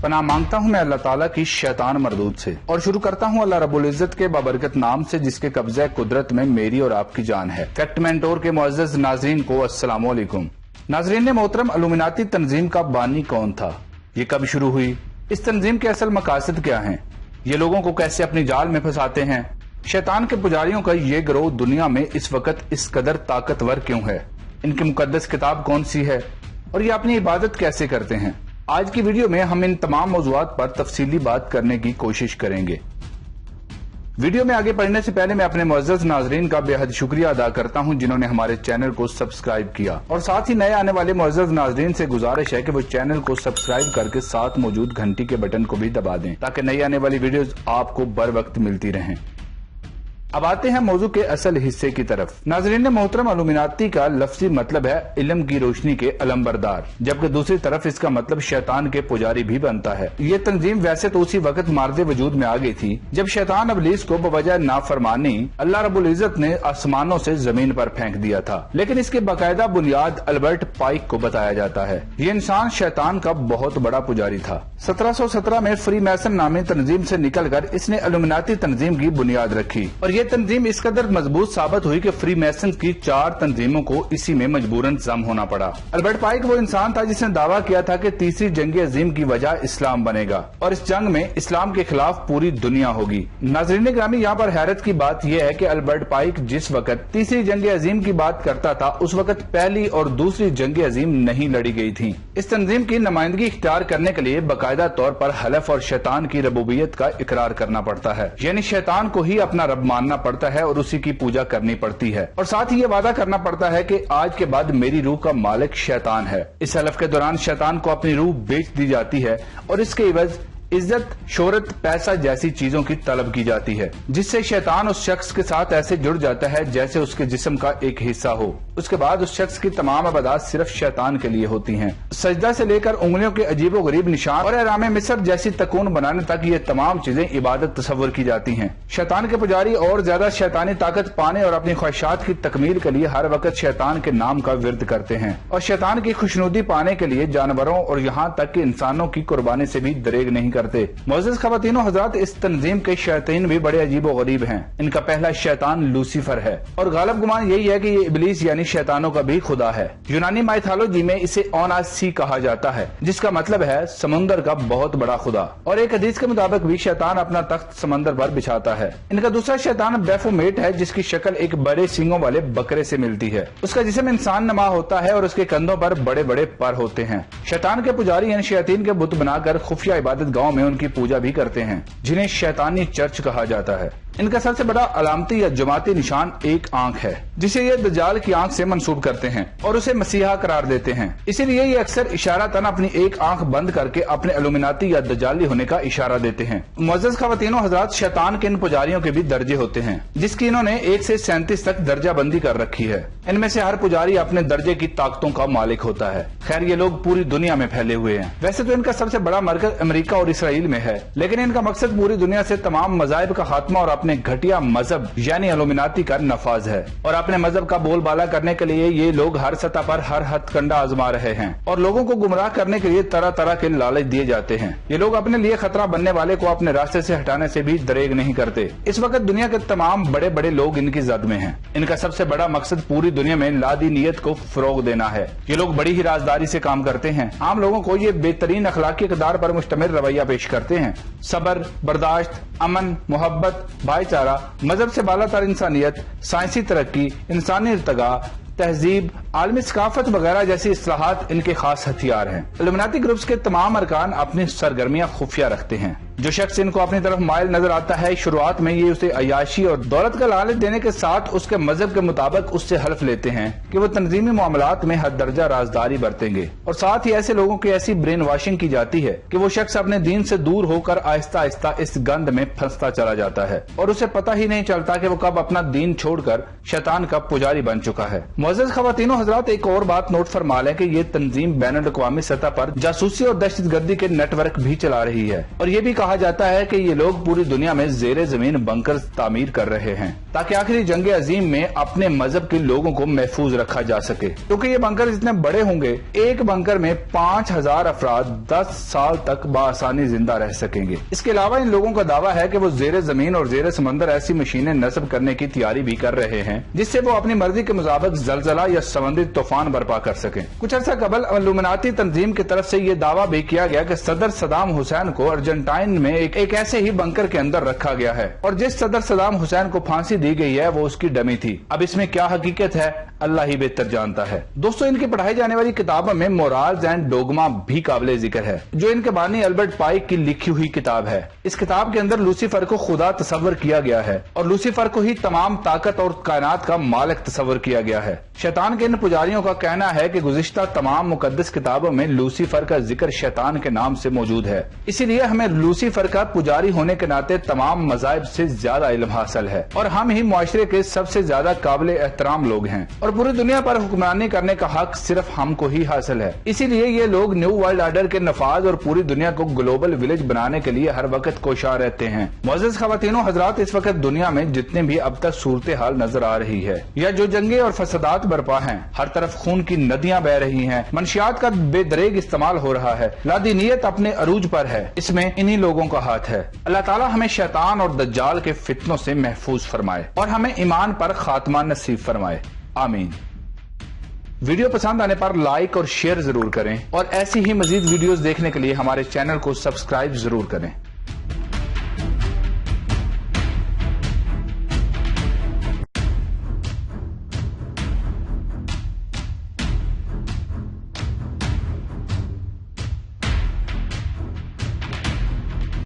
पनाह मांगता हूँ मैं अल्लाह ताला की शैतान मरदूद से और शुरू करता हूँ अल्लाह रब्बुल इज्जत के बाबरकत नाम से जिसके कब्ज़े कुदरत में मेरी और आपकी जान है। फैक्ट मेंटोर के मुअज़्ज़ज़ नाज़रीन को अस्सलाम वालेकुम। नाज़रीन मोहतरम, इल्लुमिनाती तंजीम का बानी कौन था, ये कब शुरू हुई, इस तंजीम के असल मकासद क्या हैं, ये लोगों को कैसे अपनी जाल में फंसाते हैं, शैतान के पुजारियों का ये गिरोह दुनिया में इस वक्त इस कदर ताकतवर क्यों है, इनकी मुकद्दस किताब कौन सी है और ये अपनी इबादत कैसे करते हैं। आज की वीडियो में हम इन तमाम मौज़ूआत पर तफसीली बात करने की कोशिश करेंगे। वीडियो में आगे बढ़ने से पहले मैं अपने मुअज़्ज़ज़ नाज़रीन का बेहद शुक्रिया अदा करता हूं जिन्होंने हमारे चैनल को सब्सक्राइब किया और साथ ही नए आने वाले मुअज़्ज़ज़ नाज़रीन से गुजारिश है कि वो चैनल को सब्सक्राइब करके साथ मौजूद घंटी के बटन को भी दबा दें ताकि नई आने वाली वीडियोस आपको बर वक्त मिलती रहें। अब आते हैं मौजू के असल हिस्से की तरफ। नाज़रीन मोहतरम, इल्लुमिनाती का लफ्जी मतलब है इल्म की रोशनी के अलंबरदार, जबकि दूसरी तरफ इसका मतलब शैतान के पुजारी भी बनता है। ये तंजीम वैसे तो उसी वक्त मार्दे वजूद में आ गई थी जब शैतान इब्लीस को बवजह नाफरमानी अल्लाह रब्बुल इज्जत ने आसमानों से जमीन पर फेंक दिया था, लेकिन इसकी बाकायदा बुनियाद अल्बर्ट पाइक को बताया जाता है। ये इंसान शैतान का बहुत बड़ा पुजारी था। 1717 में फ्री मैसन नामी तंजीम से निकलकर इसने इल्लुमिनाती तंजीम की बुनियाद रखी और ये तंजीम इस कदर मजबूत साबित हुई कि फ्री मैसन की 4 तंजीमों को इसी में मजबूरन जम होना पड़ा। अल्बर्ट पाइक वो इंसान था जिसने दावा किया था कि तीसरी जंग अजीम की वजह इस्लाम बनेगा और इस जंग में इस्लाम के खिलाफ पूरी दुनिया होगी। नाज़रीन ग्रामी, यहाँ पर हैरत की बात यह है कि अल्बर्ट पाइक जिस वक्त तीसरी जंग अजीम की बात करता था उस वक्त पहली और दूसरी जंग अजीम नहीं लड़ी गई थी। इस तंजीम की नुमाइंदगी इख्तियार करने के लिए बाकायदा तौर पर हलफ और शैतान की रबूबियत का इकरार करना पड़ता है, यानी शैतान को ही अपना रब मानना पड़ता है और उसी की पूजा करनी पड़ती है और साथ ही ये वादा करना पड़ता है कि आज के बाद मेरी रूह का मालिक शैतान है। इस हलफ के दौरान शैतान को अपनी रूह बेच दी जाती है और इसके इवज इज्जत, शोहरत, पैसा जैसी चीजों की तलब की जाती है जिससे शैतान उस शख्स के साथ ऐसे जुड़ जाता है जैसे उसके जिस्म का एक हिस्सा हो। उसके बाद उस शख्स की तमाम इबादत सिर्फ शैतान के लिए होती हैं। सजदा से लेकर उंगलियों के अजीबो गरीब निशान और एहराम मिस्र जैसी तकून बनाने तक ये तमाम चीजें इबादत तस्वर की जाती हैं। शैतान के पुजारी और ज्यादा शैतानी ताकत पाने और अपनी ख्वाहिशात की तकमील के लिए हर वक्त शैतान के नाम का विर्द करते हैं और शैतान की खुशनुदी पाने के लिए जानवरों और यहाँ तक कि इंसानों की कुर्बानी से भी दरेग नहीं करते। मुअज़्ज़ज़ ख़वातीनो हज़रात, इस तंजीम के शैतान भी बड़े अजीबो गरीब हैं। इनका पहला शैतान लूसीफर है और गालिब गुमान यही है कि ये इब्लीस यानी शैतानों का भी खुदा है। यूनानी माइथोलॉजी में इसे ओनासी कहा जाता है जिसका मतलब है समुंदर का बहुत बड़ा खुदा और एक हदीस के मुताबिक भी शैतान अपना तख्त समंदर पर बिछाता है। इनका दूसरा शैतान बेफोमेट है जिसकी शक्ल एक बड़े सींगों वाले बकरे से मिलती है। उसका जिस्म इंसान नमा होता है और उसके कंधों पर बड़े बड़े पर होते हैं। शैतान के पुजारी यानी शैतान के बुत बनाकर खुफिया इबादत गाँव में उनकी पूजा भी करते हैं जिन्हें शैतानी चर्च कहा जाता है। इनका सबसे बड़ा अलामती या जमाती निशान एक आंख है जिसे ये दज्जाल की आंख से मंसूब करते हैं और उसे मसीहा करार देते हैं। इसीलिए ये अक्सर इशारतन अपनी एक आंख बंद करके अपने इल्लुमिनाती या दज्जाली होने का इशारा देते हैं। मुअज़्ज़ज़ ख़वातीनो हज़रात, शैतान के इन पुजारियों के भी दर्जे होते हैं जिसकी इन्होंने 1 से 37 तक दर्जा बंदी कर रखी है। इनमें से हर पुजारी अपने दर्जे की ताकतों का मालिक होता है। खैर, ये लोग पूरी दुनिया में फैले हुए हैं। वैसे तो इनका सबसे बड़ा मरकज अमेरिका और इसराइल में है, लेकिन इनका मकसद पूरी दुनिया से तमाम मज़ाहिब का खात्मा और अपने घटिया मजहब यानी इल्लुमिनाती का नफाज है और अपने मजहब का बोलबाला करने के लिए ये लोग हर सतह पर हर हथकंडा आजमा रहे हैं और लोगों को गुमराह करने के लिए तरह तरह के लालच दिए जाते हैं। ये लोग अपने लिए खतरा बनने वाले को अपने रास्ते से हटाने से भी दरेग नहीं करते। इस वक्त दुनिया के तमाम बड़े बड़े लोग इनकी जद में हैं। इनका सबसे बड़ा मकसद पूरी दुनिया में लादीनियत को फरोग देना है। ये लोग बड़ी ही राजदारी से काम करते हैं। आम लोगों को ये बेहतरीन अखलाकी इक़दार पर मुश्तमिल रवैया पेश करते हैं। सब्र, बर्दाश्त, अमन, मोहब्बत, भाईचारा, मजहब से बालातर इंसानियत, साइंसी तरक्की, इंसानी इर्तगा, तहजीब, आलमी सकाफत वगैरह जैसी इस्लाहात इनके खास हथियार हैं। इल्लुमिनाती ग्रुप्स के तमाम अरकान अपनी सरगर्मियां खुफिया रखते हैं। जो शख्स इनको अपनी तरफ माइल नजर आता है, शुरुआत में ये उसे अयाशी और दौलत का लालच देने के साथ उसके मजहब के मुताबिक उससे हल्फ लेते हैं कि वो तंजीमी मामलात में हद दर्जा राजदारी बरतेंगे और साथ ही ऐसे लोगों की ऐसी ब्रेन वॉशिंग की जाती है कि वो शख्स अपने दीन से दूर होकर आहिस्ता आहिस्ता इस गंद में फंसता चला जाता है और उसे पता ही नहीं चलता कि वो कब अपना दीन छोड़कर शैतान का पुजारी बन चुका है। मुअज़्ज़ज़ ख़वातीनो हज़रात, एक और बात नोट फरमा लें कि ये तंजीम बैनुल अक़वामी सतह पर जासूसी और दहशतगर्दी के नेटवर्क भी चला रही है और ये भी कहा کہا جاتا ہے کہ یہ لوگ پوری دنیا میں زیر زمین بنکر تعمیر کر رہے ہیں تاکہ آخری جنگ عظیم میں اپنے مذہب کے لوگوں کو محفوظ رکھا جا سکے، کیونکہ یہ بنکر اتنے بڑے ہوں گے ایک بنکر میں 5000 افراد 10 سال تک بآسانی زندہ رہ سکیں گے۔ اس کے علاوہ ان لوگوں کا دعویٰ ہے کہ وہ زیر زمین اور زیر سمندر ایسی مشینیں نصب کرنے کی تیاری بھی کر رہے ہیں جس سے وہ اپنی مرضی کے مطابق زلزلہ یا سمندری طوفان برپا کر سکیں۔ کچھ عرصہ قبل الومناتی تنظیم کی طرف سے یہ دعویٰ بھی کیا گیا کہ صدر صدام حسین کو ارجنٹائن میں ایک ایسے ہی بنکر کے اندر رکھا گیا ہے اور جس صدر صدام حسین کو پھانسی دی گئی ہے وہ اس کی ڈمی تھی۔ اب اس میں کیا حقیقت ہے اللہ ہی بہتر جانتا ہے۔ دوستو، ان کی پڑھائی جانے والی کتابوں میں مورالز اینڈ ڈوگما بھی قابل ذکر ہے جو ان کے بانی البرٹ پائک کی لکھی ہوئی کتاب ہے۔ اس کتاب کے اندر لوسیفر کو خدا تصور کیا گیا ہے اور لوسیفر کو ہی تمام طاقت اور کائنات کا مالک تصور کیا گیا ہے۔ شیطان کے ان پجاریوں کا کہنا ہے کہ گزشتہ تمام مقدس کتابوں میں لوسیفر کا ذکر شیطان کے نام سے موجود ہے، اسی لیے ہمیں لوسیفر کا پجاری ہونے کے ناطے تمام مذاہب سے زیادہ علم حاصل ہے اور ہم ہی معاشرے کے سب سے زیادہ قابل احترام لوگ ہیں اور پوری دنیا پر حکمرانی کرنے کا حق صرف ہم کو ہی حاصل ہے۔ اسی لیے یہ لوگ نیو ورلڈ آرڈر کے نفاذ اور پوری دنیا کو گلوبل ولیج بنانے کے لیے ہر وقت کوشاں رہتے ہیں۔ معزز خواتین و حضرات، اس وقت دنیا میں جتنے بھی اب تک صورتحال نظر آ رہی ہے یا جو جنگیں اور فسادات برپا ہیں، ہر طرف خون کی ندیاں بہ رہی ہیں، منشیات کا بے دریغ استعمال ہو رہا ہے، لادینیت اپنے عروج پر ہے، اس میں انہی لوگوں کا ہاتھ ہے۔ اللہ تعالیٰ ہمیں شیطان اور دجال کے فتنوں سے محفوظ فرمائے اور ہمیں ایمان پر خاتمہ نصیب فرمائے، آمین۔ ویڈیو پسند آنے پر لائک اور شیئر ضرور کریں اور ایسی ہی مزید ویڈیوز دیکھنے کے لیے ہمارے چینل کو سبسکرائب ضرور کریں۔